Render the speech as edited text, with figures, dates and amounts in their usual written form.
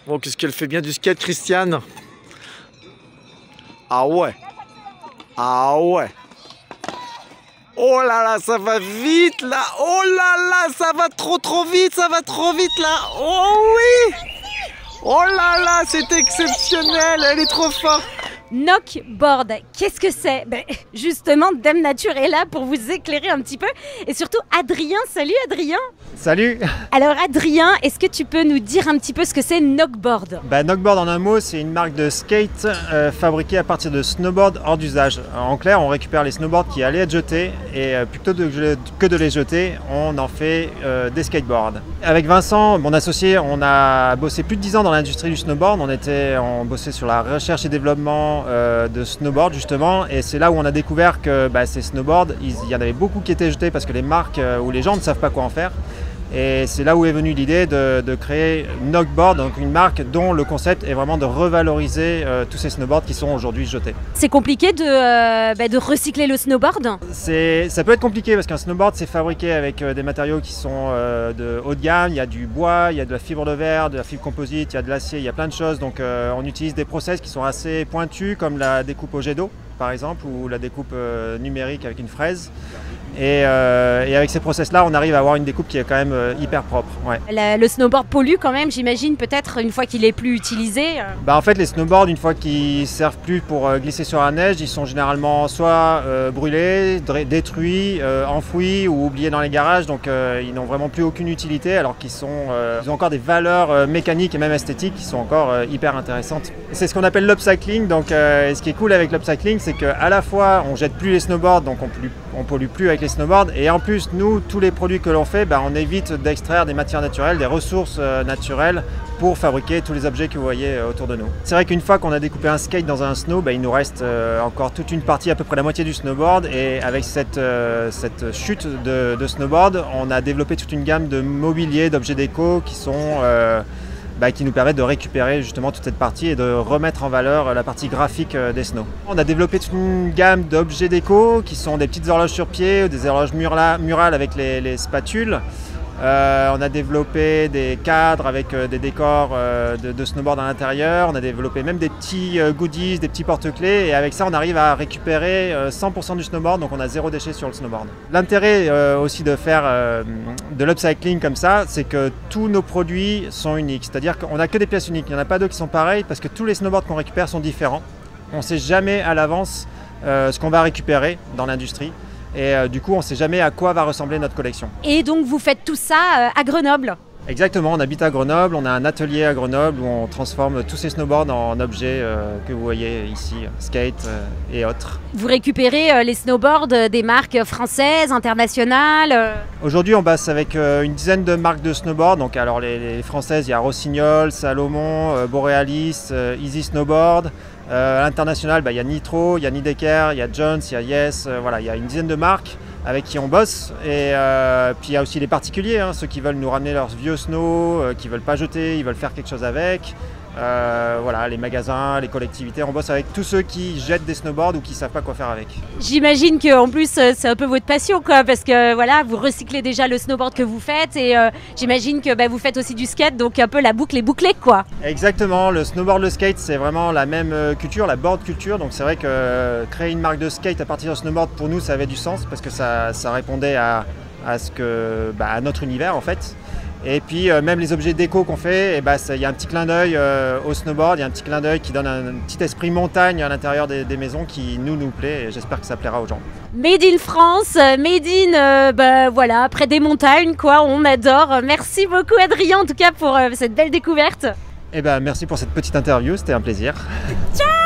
Bon, qu'est-ce qu'elle fait bien du skate, Christiane? Ah ouais. Ah ouais. Oh là là, ça va vite là. Oh là là, ça va trop vite, ça va trop vite là. Oh oui. Oh là là, c'est exceptionnel, elle est trop forte. Knockboard, qu'est-ce que c'est? Justement, Dame Nature est là pour vous éclairer un petit peu. Et surtout Adrien, salut Adrien. Salut. Alors Adrien, est-ce que tu peux nous dire un petit peu ce que c'est Knockboard? Knockboard en un mot, c'est une marque de skate fabriquée à partir de snowboards hors d'usage. En clair, on récupère les snowboards qui allaient être jetés et plutôt que de les jeter, on en fait des skateboards. Avec Vincent, mon associé, on a bossé plus de 10 ans dans l'industrie du snowboard. On bossait sur la recherche et développement de snowboard justement, et c'est là où on a découvert que ces snowboards, il y en avait beaucoup qui étaient jetés parce que les marques ou les gens ne savent pas quoi en faire. Et c'est là où est venue l'idée de créer Knockboard, donc une marque dont le concept est vraiment de revaloriser tous ces snowboards qui sont aujourd'hui jetés. C'est compliqué de recycler le snowboard? Ça peut être compliqué parce qu'un snowboard c'est fabriqué avec des matériaux qui sont de haut de gamme. Il y a du bois, il y a de la fibre de verre, de la fibre composite, il y a de l'acier, il y a plein de choses. Donc on utilise des process qui sont assez pointus comme la découpe au jet d'eau par exemple, ou la découpe numérique avec une fraise. Et avec ces process-là, on arrive à avoir une découpe qui est quand même hyper propre. Ouais. Le snowboard pollue quand même, j'imagine, peut-être une fois qu'il est plus utilisé. En fait, les snowboards, une fois qu'ils servent plus pour glisser sur la neige, ils sont généralement soit brûlés, détruits, enfouis ou oubliés dans les garages. Donc ils n'ont vraiment plus aucune utilité, alors qu'ils ils ont encore des valeurs mécaniques et même esthétiques qui sont encore hyper intéressantes. C'est ce qu'on appelle l'upcycling. Donc ce qui est cool avec l'upcycling, c'est qu'à la fois on jette plus les snowboards, donc on pollue plus avec les snowboards, et en plus nous, tous les produits que l'on fait, on évite d'extraire des matières naturelles, des ressources naturelles pour fabriquer tous les objets que vous voyez autour de nous. C'est vrai qu'une fois qu'on a découpé un skate dans un snow, il nous reste encore toute une partie, à peu près la moitié du snowboard, et avec cette chute de snowboard, on a développé toute une gamme de mobilier, d'objets déco qui sont qui nous permettent de récupérer justement toute cette partie et de remettre en valeur la partie graphique des snows. On a développé toute une gamme d'objets déco qui sont des petites horloges sur pied, des horloges murales avec les spatules. On a développé des cadres avec des décors de snowboard à l'intérieur. On a développé même des petits goodies, des petits porte-clés, et avec ça on arrive à récupérer 100% du snowboard, donc on a zéro déchet sur le snowboard. L'intérêt aussi de faire de l'upcycling comme ça, c'est que tous nos produits sont uniques, c'est-à-dire qu'on n'a que des pièces uniques, il n'y en a pas deux qui sont pareilles parce que tous les snowboards qu'on récupère sont différents. On ne sait jamais à l'avance ce qu'on va récupérer dans l'industrie. Et du coup, on ne sait jamais à quoi va ressembler notre collection. Et donc, vous faites tout ça à Grenoble? Exactement, on habite à Grenoble, on a un atelier à Grenoble où on transforme tous ces snowboards en objets que vous voyez ici, skate et autres. Vous récupérez les snowboards des marques françaises, internationales? Aujourd'hui, on bosse avec une dizaine de marques de snowboard. Donc, alors les françaises, il y a Rossignol, Salomon, Borealis, Easy Snowboard. À l'international, il y a Nitro, il y a Nidecker, il y a Jones, il y a Yes, voilà, il y a une dizaine de marques avec qui on bosse. Et puis il y a aussi les particuliers, ceux qui veulent nous ramener leurs vieux snow, qui ne veulent pas jeter, ils veulent faire quelque chose avec. Voilà, les magasins, les collectivités, on bosse avec tous ceux qui jettent des snowboards ou qui ne savent pas quoi faire avec. J'imagine qu'en plus c'est un peu votre passion, quoi, parce que voilà, vous recyclez déjà le snowboard que vous faites, et j'imagine que vous faites aussi du skate, donc un peu la boucle est bouclée, quoi. Exactement, le snowboard, le skate, c'est vraiment la même culture, la board culture, donc c'est vrai que créer une marque de skate à partir d'un snowboard, pour nous ça avait du sens parce que ça répondait à notre univers en fait. Et puis même les objets déco qu'on fait, il y a un petit clin d'œil au snowboard, il y a un petit clin d'œil qui donne un petit esprit montagne à l'intérieur des maisons qui nous plaît, et j'espère que ça plaira aux gens. Made in France, made in voilà, près des montagnes, quoi, on adore. Merci beaucoup Adrien en tout cas pour cette belle découverte. Merci pour cette petite interview, c'était un plaisir. Ciao.